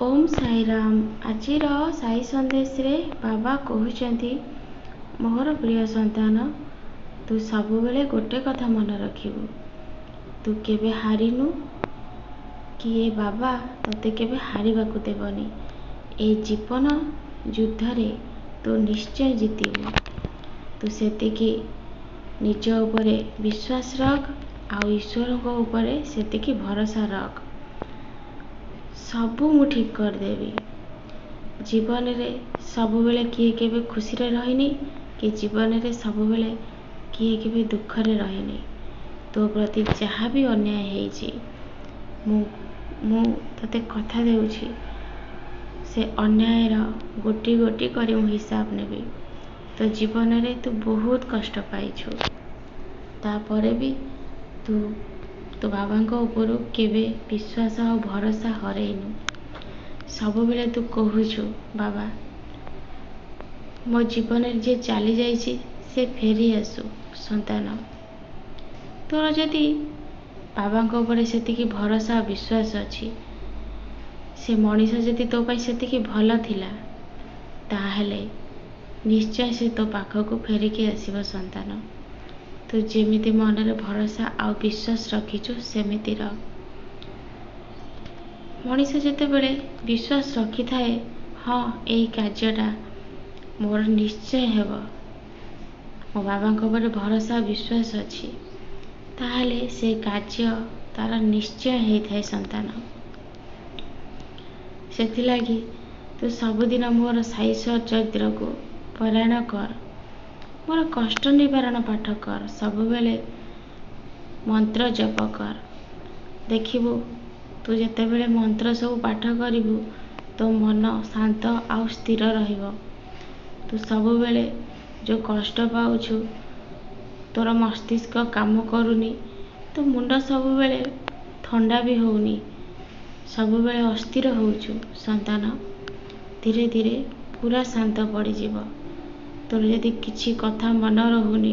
ओम साई राम। आजिर साई संदेश रे बाबा कहते मोर प्रिय संतान, तू सब बेले गोटे कथा मन रखिबू, तू केबे हारिनु कि ए बाबा तोते केबे हारिबाकू देबनी। ए जीवन युद्ध रे तू निश्चय जीतबू। तू सेतिकी निज उपरे विश्वास रख, आउ ईश्वर को उपरे सेतिकी भरोसा रख। सबू मु ठीक करदेवी। जीवन रे सबु बेले किए केबे खुशी रे रहिनी कि जीवन रे सबु बेले किए केबे दुख रे रहिनी। तो प्रति जहाँ भी अन्याय हेइची मु तते कथा देउछि, से अन्याय रा गोटी गोटी करी मु हिसाब नेबी। तो जीवन रे तू बहुत कष्ट पाइछु, तापरे भी तू तो बाबा को ऊपर केबे विश्वास और भरोसा हरैनु। सब बेले तू कहूछु बाबा मो जीवन रे जे चली जाइछि से फेरी आसु। संतान तोर जदि बाबा को ऊपर सेतिकी भरोसा विश्वास अछि, से मनीष जदि तो पाई सेतिकी भल थिला, ताहले निश्चय से तो पाखक फेरिकी आसीबो। संतान तू जेमिति मन रे भरोसा आ विश्वास रखिछु सेमिति रह। मनीष जेते बेले विश्वास रखी थाए, हाँ यही कार्यटा मोर निश्चय हेब, मो बाबा को ऊपर भरोसा विश्वास अछि, ताहले से कार्य तार निश्चय हेइ थाए। संतान सेथि लागी तू सबुदिन मोर साई चरित्र को पारायण कर, मोर कष्ट निवारण पाठ कर, सब बेले मंत्र जप कर। देखिबू तू जेते बेले मंत्र सब पाठ करिबू तो मन शांत आउ स्थिर रहिबो। तू सब बेले जो कष्ट पाउछु, तोर मस्तिष्क काम करूनी, तो मुंड सब बेले ठंडा भी होउनी, सब बेले अस्थिर होउछु। संतान धीरे धीरे पूरा शांत पड़ी जीवो। तोर यदि किछि कथा मन रहुनी,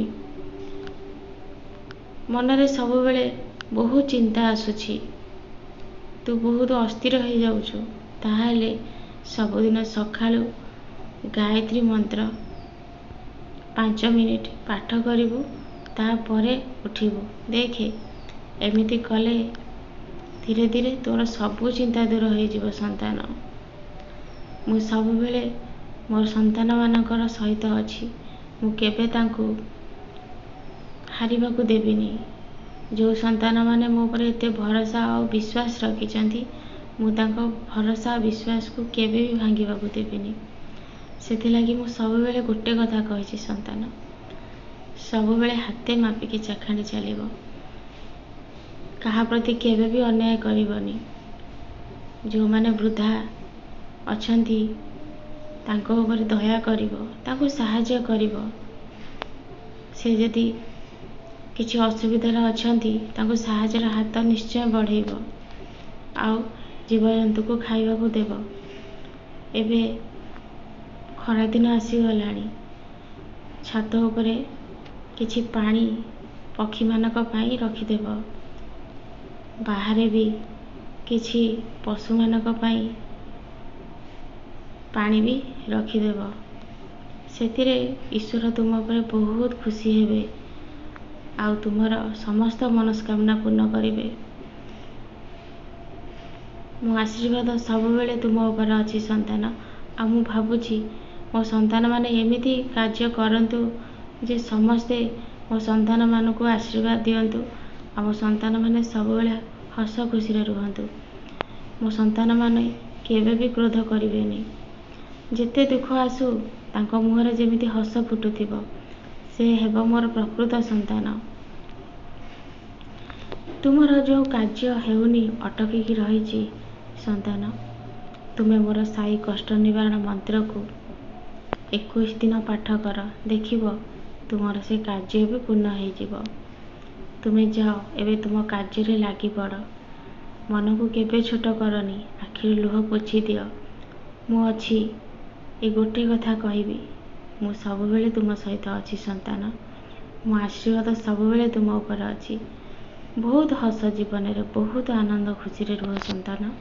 मन रे सब बेले बहुत चिंता आसुछि, तू बहुत अस्थिर हो जाउछु, ताहले सबुदिन सकाळु गायत्री मंत्र 5 मिनिट पाठ करिबू, तापरे उठिबू। देखे एमिति कले धीरे धीरे तोर सबु चिंता दूर हो जीवो। संतान मु सब बेले मोर संतान मानकर सहित अछि, मु केबे तांकू हारिबाकू देबिनी। जो संतान माने मो पर एते भरोसा और विश्वास रखिचंती, मु तांको भरोसा विश्वास को केबे भी भांगिबाकू देबिनी। सेथि लागी मु सब बेले गोटे कथा कहिछि, संतान सब बेले हाथे मापिकी चाखाणी चलिबो, कहा प्रति केबे भी अन्याय करिबनी। जो माने वृद्धा अछंती तांको ऊपर दया करिबो, तांको सहाय्य करिबो। से जदि किछि असुविधा अछंती तांको सहाय्य हाथ निश्चय बढ़ेइबो, आउ जीव जंतु को खाइबाकू देबो। एबे खरा दिन आसी गलानी, छात उपरे किछि पानी पक्षी मानक पाई रखी देबो, बाहरे भी किछि पशु मानक पाई पानी भी रखी देबो। सेतिरे ईश्वर तुम उपरे बहुत खुशी हेबे, आउ तुमर समस्त मनस्कामना पूर्ण करिवे। मो आशीर्वाद सब बेले तुम ऊपर अछि। संतान आ मु भाबुछि मो संतान माने एमिति कार्य करंतु जे समस्ते मो संतान मान को आशीर्वाद दियंतु, आ मो संतान माने सब बेले हस खुशी रे रुहंतु। मो संतान माने केबे भी क्रोध करिवेनी। जेते दुख आसु तांको मुहरे जेमिति हस फुटुथिबो, से हेबो मोर प्रकृत संतान। तुमर जो कार्य हेउनी अटकी रही, संतान तुमे मोर साई कष्ट निवारण मंत्र को 21 दिन पाठ कर। देखिबो तुमर से कार्य भी पूर्ण हो जीवो। तुमे जाओ एबे तुम कार्य रे लागी पड़, मन को केबे छोट करनी, आखिर लुह पोछि दियो। मु अछि ए गोटे कथा कहिबी, मु सब बेले तुम सहित अछि। संतान मो आशीर्वाद सब बेले तुम ऊपर अछि। बहुत हस जीवन रे, बहुत आनंद खुशी रे रुह। संतान।